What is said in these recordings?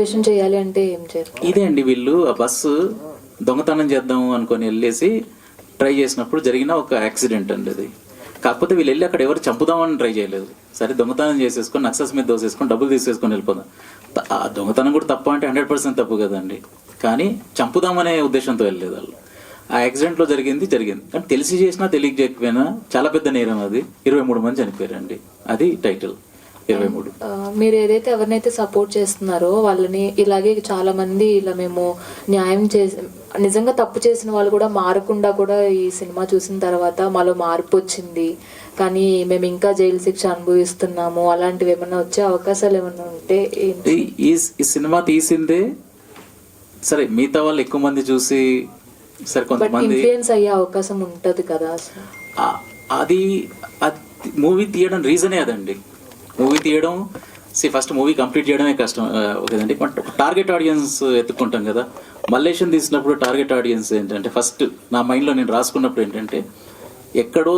Participation చేయాలి అంటే ఏం చేయాలి? ఇదే అండి, వీళ్ళు ఆ బస్సు దొంగతనం చేద్దాం అనుకొని వెళ్ళేసి ట్రై చేసినప్పుడు జరిగిన ఒక యాక్సిడెంట్ అండి అది. కాకపోతే వీళ్ళు వెళ్ళి అక్కడ ఎవరు చంపుదామని ట్రై చేయలేదు. సరే దొంగతనం చేసేసుకొని నక్సల్స్ మీద దోసేసుకొని డబ్బులు తీసేసుకొని వెళ్ళిపోదాం. ఆ దొంగతనం కూడా తప్పు అంటే 100% తప్పు కదండి. కానీ చంపుదామనే ఉద్దేశంతో వెళ్ళలేదు వాళ్ళు. ఆ యాక్సిడెంట్లో జరిగింది. కానీ తెలిసి చేసినా తెలియక చేయకపోయినా చాలా పెద్ద నేరం అది. 23 మంది చనిపోయారండి. అది టైటిల్ 23. మీరు ఏదైతే ఎవరినైతే సపోర్ట్ చేస్తున్నారో వాళ్ళని ఇలాగే చాలా మంది ఇలా మేము న్యాయం చేసి నిజంగా తప్పు చేసిన వాళ్ళు కూడా మారకుండా కూడా ఈ సినిమా చూసిన తర్వాత మాలో మార్పు వచ్చింది, కానీ మేము ఇంకా జైలు శిక్ష అనుభవిస్తున్నాము, అలాంటివి ఏమన్నా వచ్చే అవకాశాలు ఏమన్నా ఉంటే? ఈ సినిమా తీసిందే సరే, మిగతా వాళ్ళు ఎక్కువ మంది చూసి సరే కొంతమంది ఇన్ఫ్లుయెన్స్ అయ్యే అవకాశం ఉంటది కదా. అది మూవీ తీయడం రీజనే అదండి. మూవీ తీయడం ఫస్ట్ మూవీ కంప్లీట్ చేయడమే కష్టం కదండి. టార్గెట్ ఆడియన్స్ ఎత్తుకుంటాం కదా. మల్లేషన్ తీసినప్పుడు టార్గెట్ ఆడియన్స్ ఏంటంటే ఫస్ట్ నా మైండ్లో నేను రాసుకున్నప్పుడు ఏంటంటే, ఎక్కడో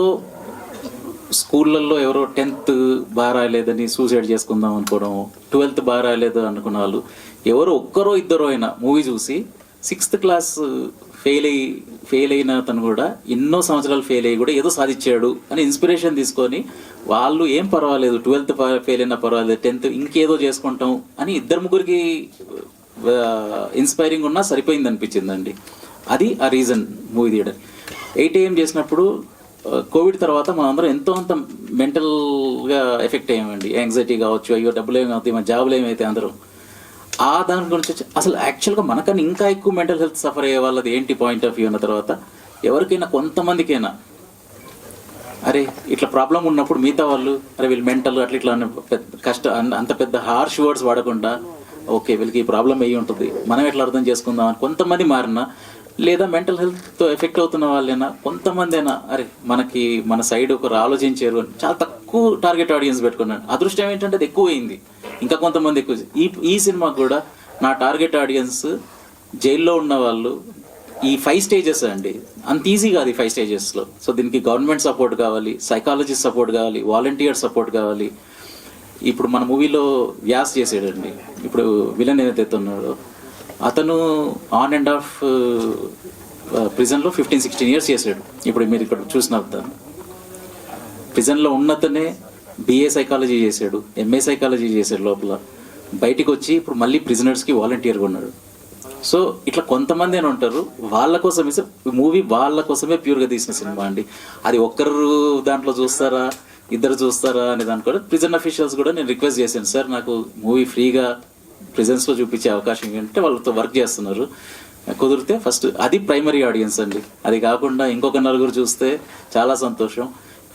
స్కూళ్ళల్లో ఎవరో 10th బాగా రాయలేదని సూసైడ్ చేసుకుందాం అనుకోవడం, 12th బాగా రాయలేదు అనుకున్న వాళ్ళు ఎవరో ఒక్కరో ఇద్దరో అయినా మూవీ చూసి 6th క్లాస్ ఫెయిల్ అయిన అతను కూడా ఎన్నో సంవత్సరాలు ఫెయిల్ అయ్యి కూడా ఏదో సాధించాడు అని ఇన్స్పిరేషన్ తీసుకొని వాళ్ళు ఏం పర్వాలేదు 12th ఫెయిల్ అయినా పర్వాలేదు 10th ఇంకేదో చేసుకుంటాం అని 2-3 ఇన్స్పైరింగ్ ఉన్నా సరిపోయింది అనిపించిందండి. అది ఆ రీజన్ మూవీ తీయడం. 8 AM చేసినప్పుడు కోవిడ్ తర్వాత మనం అందరం ఎంతో అంత మెంటల్గా ఎఫెక్ట్ అయ్యామండి. యాంగ్జైటీ కావచ్చు, అయ్యో డబ్బులు ఏమవుతాయి, మన జాబులు ఏమైతే అందరూ దాని గురించి అసలు యాక్చువల్గా మనకన్నా ఇంకా ఎక్కువ మెంటల్ హెల్త్ సఫర్ అయ్యే వాళ్ళది ఏంటి పాయింట్ ఆఫ్ వ్యూ అన్న తర్వాత ఎవరికైనా కొంతమందికైనా అరే ఇట్లా ప్రాబ్లం ఉన్నప్పుడు మిగతా వాళ్ళు అరే వీళ్ళు మెంటల్ అట్లా ఇట్లా అంత పెద్ద హార్ష్ వర్డ్స్ వాడకుండా ఓకే వీళ్ళకి ఈ ప్రాబ్లం అయ్యి ఉంటుంది, మనం ఎట్లా అర్థం చేసుకుందాం అని కొంతమంది మారినా, లేదా మెంటల్ హెల్త్తో ఎఫెక్ట్ అవుతున్న వాళ్ళైనా కొంతమంది అయినా అరే మనకి మన సైడ్ ఒకరు ఆలోచించారు అని చాలా తక్కువ టార్గెట్ ఆడియన్స్ పెట్టుకున్నాను. అదృష్టం ఏంటంటే అది ఎక్కువ అయింది, ఇంకా కొంతమంది ఎక్కువ. ఈ సినిమాకి కూడా నా టార్గెట్ ఆడియన్స్ జైల్లో ఉన్న వాళ్ళు. ఈ 5 స్టేజెస్ అండి, అంత ఈజీ కాదు ఈ 5 స్టేజెస్లో. సో దీనికి గవర్నమెంట్ సపోర్ట్ కావాలి, సైకాలజిస్ట్ సపోర్ట్ కావాలి, వాలంటీర్ సపోర్ట్ కావాలి. ఇప్పుడు మన మూవీలో వ్యాస్ చేసాడండి, ఇప్పుడు విలన్ ఏదైతే ఉన్నాడో అతను ఆన్ అండ్ ఆఫ్ ప్రిజన్లో 15-16 years చేశాడు. ఇప్పుడు మీరు ఇక్కడ చూసిన ప్రిజన్లో ఉన్నతనే BA సైకాలజీ చేశాడు, MA సైకాలజీ చేశాడు లోపల. బయటికి వచ్చి ఇప్పుడు మళ్ళీ ప్రిజనర్స్కి వాలంటీర్గా ఉన్నాడు. సో ఇట్లా కొంతమంది అని ఉంటారు, వాళ్ళ కోసం మూవీ వాళ్ళ కోసమే ప్యూర్గా తీసిన సినిమా అండి. అది ఒక్కరు దాంట్లో చూస్తారా, ఇద్దరు చూస్తారా అనే దానికో ప్రిజన్ అఫీషియల్స్ కూడా నేను రిక్వెస్ట్ చేశాను, సార్ నాకు మూవీ ఫ్రీగా ప్రిజన్స్లో చూపించే అవకాశం ఏంటంటే వాళ్ళతో వర్క్ చేస్తున్నారు, కుదిరితే ఫస్ట్ అది ప్రైమరీ ఆడియన్స్ అండి. అది కాకుండా ఇంకొక 4 చూస్తే చాలా సంతోషం.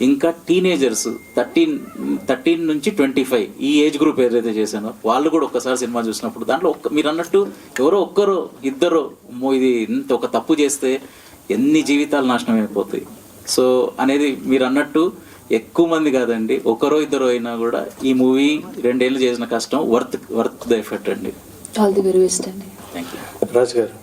ఇంకా టీనేజర్స్ 13 నుంచి 25 ఈ ఏజ్ గ్రూప్ ఏదైతే చేశానో వాళ్ళు కూడా ఒక్కసారి సినిమా చూసినప్పుడు దాంట్లో మీరు అన్నట్టు ఎవరో ఒక్కరో ఇద్దరు ఇది ఇంత ఒక తప్పు చేస్తే ఎన్ని జీవితాలు నాశనం అయిపోతాయి. సో అనేది మీరు అన్నట్టు ఎక్కువ మంది కాదండి, ఒకరో ఇద్దరు అయినా కూడా ఈ మూవీ 2 ఏళ్ళు చేసిన కష్టం వర్త్ ద ఎఫర్ట్ అండి. ఆల్ ది వెరీ బెస్ట్ అండి. Thank you. రాజు గారు.